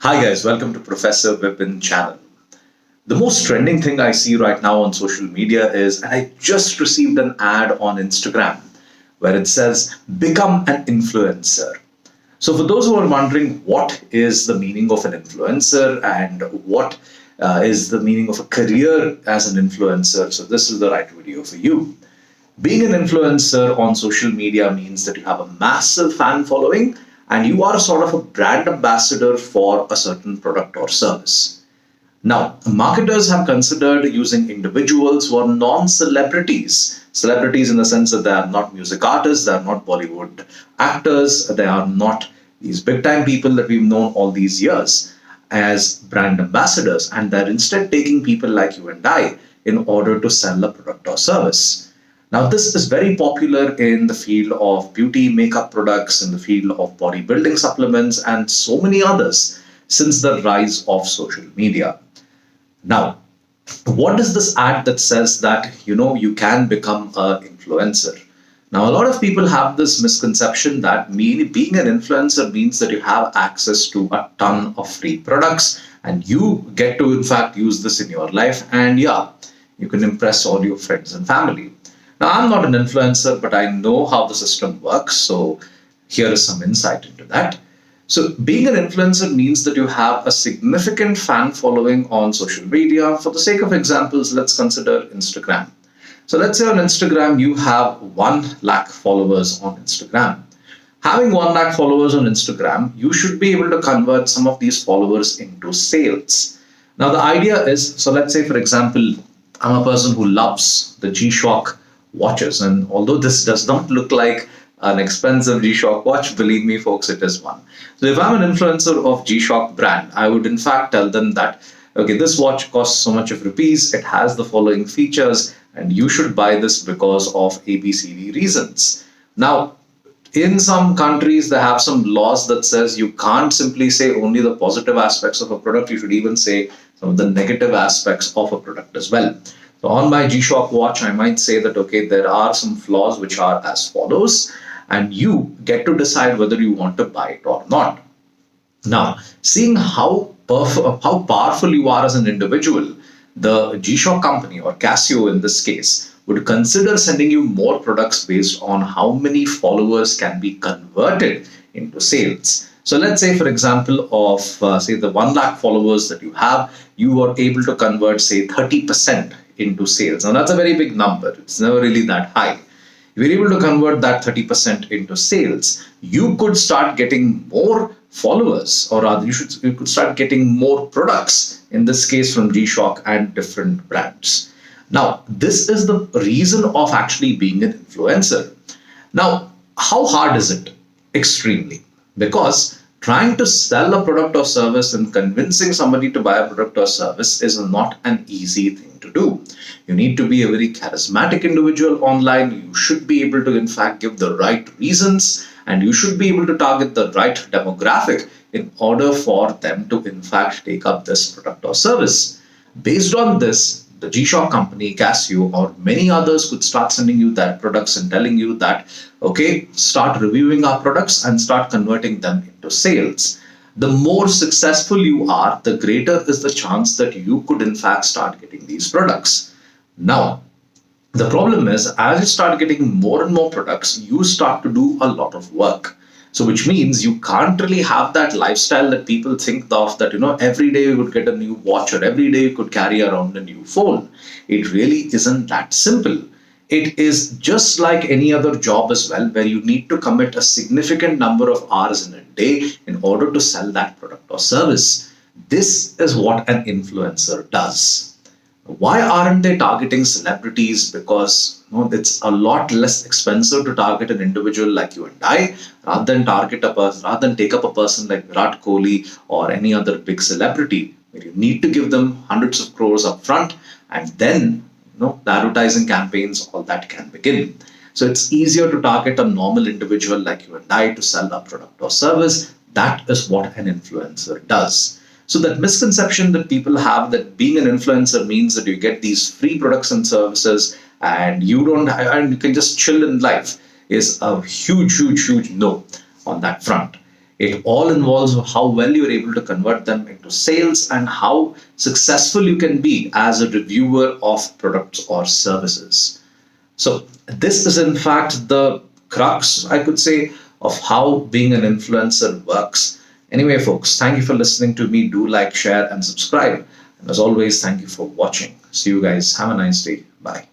Hi guys, welcome to Professor Vipin channel. The most trending thing I see right now on social media is, and I just received an ad on Instagram where it says, become an influencer. So for those who are wondering what is the meaning of an influencer and what is the meaning of a career as an influencer, so this is the right video for you. Being an influencer on social media means that you have a massive fan following and you are sort of a brand ambassador for a certain product or service. Now, marketers have considered using individuals who are non-celebrities. Celebrities in the sense that they are not music artists, they are not Bollywood actors, they are not these big-time people that we've known all these years as brand ambassadors, and they're instead taking people like you and I in order to sell a product or service. Now, this is very popular in the field of beauty, makeup products, in the field of bodybuilding supplements, and so many others since the rise of social media. Now, what is this ad that says that, you can become an influencer? Now, a lot of people have this misconception that being an influencer means that you have access to a ton of free products and you get to, in fact, use this in your life. And yeah, you can impress all your friends and family. Now, I'm not an influencer, but I know how the system works. So here is some insight into that. So being an influencer means that you have a significant fan following on social media. For the sake of examples, let's consider Instagram. So let's say on Instagram, you have 1 lakh followers on Instagram. Having 1 lakh followers on Instagram, you should be able to convert some of these followers into sales. Now, the idea is, so let's say, for example, I'm a person who loves the G-Shock watches. And although this does not look like an expensive G-Shock watch, believe me, folks, it is one. So if I'm an influencer of G-Shock brand, I would in fact tell them that, okay, this watch costs so much of rupees, it has the following features, and you should buy this because of ABCD reasons. Now, in some countries, they have some laws that says you can't simply say only the positive aspects of a product. You should even say some of the negative aspects of a product as well. So on my G-Shock watch, I might say that, okay, there are some flaws which are as follows, and you get to decide whether you want to buy it or not. Now, seeing how powerful you are as an individual, the G-Shock company, or Casio in this case, would consider sending you more products based on how many followers can be converted into sales. So let's say, for example, of say the 1 lakh followers that you have, you are able to convert, say, 30% into sales. Now, that's a very big number. It's never really that high. If you're able to convert that 30% into sales, you could start getting more followers, or rather, you could start getting more products, in this case from G-Shock and different brands. Now, this is the reason of actually being an influencer. Now, how hard is it? Extremely. Because trying to sell a product or service and convincing somebody to buy a product or service is not an easy thing to do. You need to be a very charismatic individual online. You should be able to, in fact, give the right reasons, and you should be able to target the right demographic in order for them to, in fact, take up this product or service. Based on this, the G-Shock company, Casio, or many others could start sending you their products and telling you that, okay, start reviewing our products and start converting them into sales. The more successful you are, the greater is the chance that you could in fact start getting these products. Now, the problem is, as you start getting more and more products, you start to do a lot of work. So which means you can't really have that lifestyle that people think of, that, every day you would get a new watch or every day you could carry around a new phone. It really isn't that simple. It is just like any other job as well, where you need to commit a significant number of hours in a day in order to sell that product or service. This is what an influencer does. Why aren't they targeting celebrities? Because it's a lot less expensive to target an individual like you and I, rather than take up a person like Virat Kohli or any other big celebrity, where you need to give them hundreds of crores up front, and then the advertising campaigns, all that can begin. So it's easier to target a normal individual like you and I to sell a product or service. That is what an influencer does. So that misconception that people have that being an influencer means that you get these free products and services and you can just chill in life is a huge no on that front. It all involves how well you're able to convert them into sales and how successful you can be as a reviewer of products or services. So, this is in fact the crux, I could say, of how being an influencer works. Anyway, folks, thank you for listening to me. Do like, share, and subscribe. And as always, thank you for watching. See you guys. Have a nice day. Bye.